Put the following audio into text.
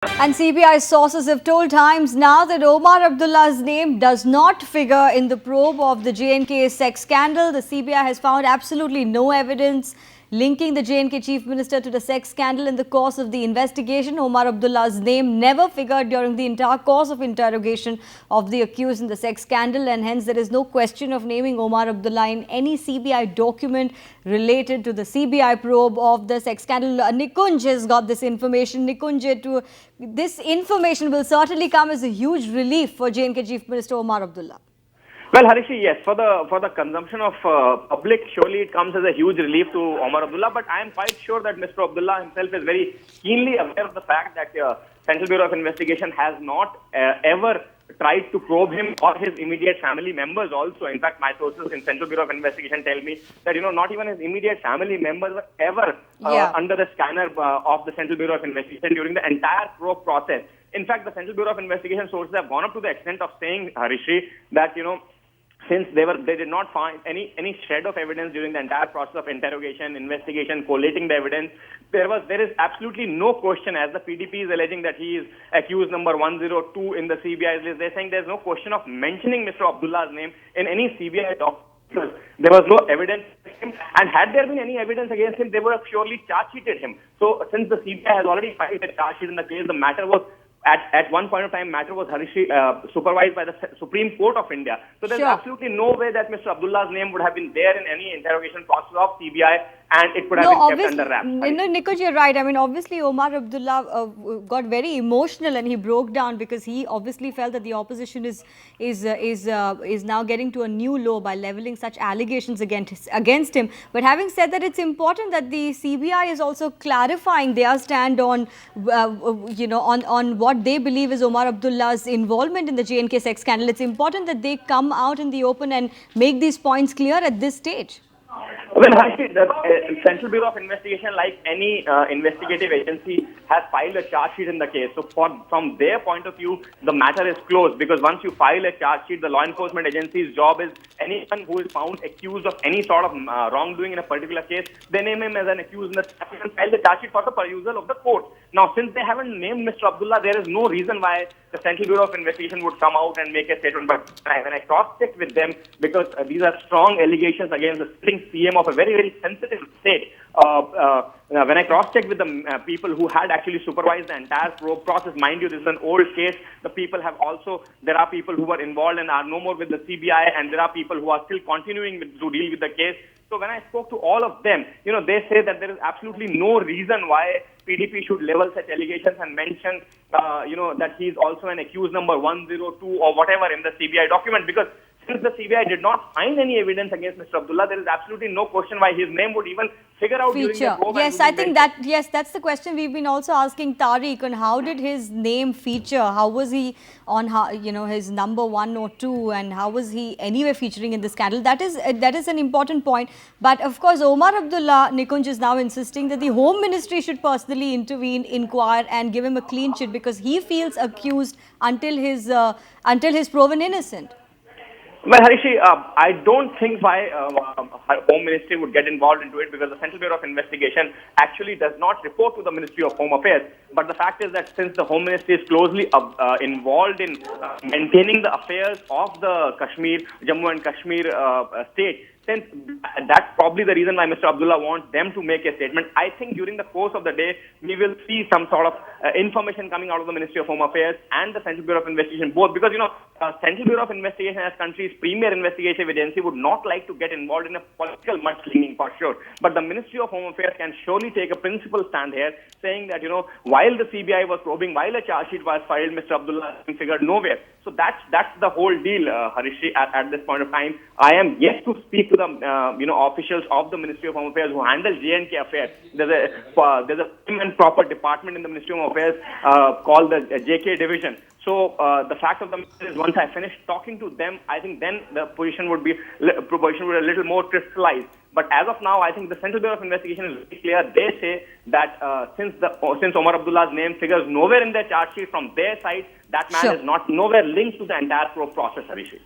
And CBI sources have told Times now that Omar Abdullah's name does not figure in the probe of the J&K sex scandal. The CBI has found absolutely no evidence linking the J&K chief minister to the sex scandal in the course of the investigation. Omar Abdullah's name never figured during the entire course of interrogation of the accused in the sex scandal, and hence there is no question of naming Omar Abdullah in any CBI document related to the CBI probe of the sex scandal. Nikunj has got this information. Nikunj, this information will certainly come as a huge relief for J&K Chief Minister Omar Abdullah. Well, Harishi, yes, for the consumption of public, surely it comes as a huge relief to Omar Abdullah. But I am quite sure that Mr. Abdullah himself is very keenly aware of the fact that Central Bureau of Investigation has not ever tried to probe him or his immediate family members also. In fact, my sources in Central Bureau of Investigation tell me that, not even his immediate family members were ever under the scanner of the Central Bureau of Investigation during the entire probe process. In fact, the Central Bureau of Investigation sources have gone up to the extent of saying, Harishi, that, since they did not find any shred of evidence during the entire process of interrogation, investigation, collating the evidence, there is absolutely no question, as the PDP is alleging that he is accused number 102 in the CBI's list. They're saying there's no question of mentioning Mr. Abdullah's name in any CBI document. There was no evidence against him, and had there been any evidence against him, they would have surely charge sheeted him. So since the CBI has already filed a charge sheet in the case, the matter was at one point of time, matter was supervised by the Supreme Court of India. So there's absolutely no way that Mr. Abdullah's name would have been there in any interrogation process of CBI, and it could have been kept under wraps. Nikunj, you're right. I mean, obviously, Omar Abdullah got very emotional and he broke down because he obviously felt that the opposition is now getting to a new low by leveling such allegations against him. But having said that, it's important that the CBI is also clarifying their stand on on what they believe is Omar Abdullah's involvement in the J&K sex scandal. It's important that they come out in the open and make these points clear at this stage. Well, actually, the Central Bureau of Investigation, like any investigative agency, has filed a charge sheet in the case. So from their point of view, the matter is closed, because once you file a charge sheet, the law enforcement agency's job is anyone who is found accused of any sort of wrongdoing in a particular case, they name him as an accused in the charge sheet and file the charge sheet for the perusal of the court. Now, since they haven't named Mr. Abdullah, there is no reason why the Central Bureau of Investigation would come out and make a statement. But when I cross-checked with them, because these are strong allegations against the sitting CM of a very, very sensitive state, when I cross-checked with the people who had actually supervised the entire probe process, mind you, this is an old case. There are people who were involved and are no more with the CBI, and there are people who are still continuing to deal with the case. So when I spoke to all of them, they say that there is absolutely no reason why PDP should level such allegations and mention, that he is also an accused number 102 or whatever in the CBI document, because since the CBI did not find any evidence against Mr. Abdullah, there is absolutely no question why his name would even figure out during the probe. Yes, I think that's the question we've been also asking Tariq on how did his name feature? How was he on his number 102, and how was he anyway featuring in the scandal? That is an important point. But of course, Omar Abdullah, Nikunj, is now insisting that the Home Ministry should personally intervene, inquire, and give him a clean sheet because he feels accused until his proven innocent. Well, Harishi, I don't think why Home Ministry would get involved into it, because the Central Bureau of Investigation actually does not report to the Ministry of Home Affairs. But the fact is that since the Home Ministry is closely involved in maintaining the affairs of the Jammu and Kashmir state, since that's probably the reason why Mr. Abdullah wants them to make a statement. I think during the course of the day, we will see some sort of information coming out of the Ministry of Home Affairs and the Central Bureau of Investigation, both, because, Central Bureau of Investigation, as country's premier investigative agency, would not like to get involved in a political mudslinging for sure. But the Ministry of Home Affairs can surely take a principled stand here, saying that, while the CBI was probing, while a charge sheet was filed, Mr. Abdullah figured nowhere. So that's the whole deal, Harishi, at this point of time. I am yet to speak to the officials of the Ministry of Home Affairs who handle J&K affairs. There's a prim and proper department in the Ministry of Home Affairs called the JK Division. So the fact of the matter is, once I finish talking to them, I think then the position would be a little more crystallized. But as of now, I think the Central Bureau of Investigation is very clear. They say that since Omar Abdullah's name figures nowhere in their charge sheet from their side, that man is nowhere linked to the entire probe process, Harishi.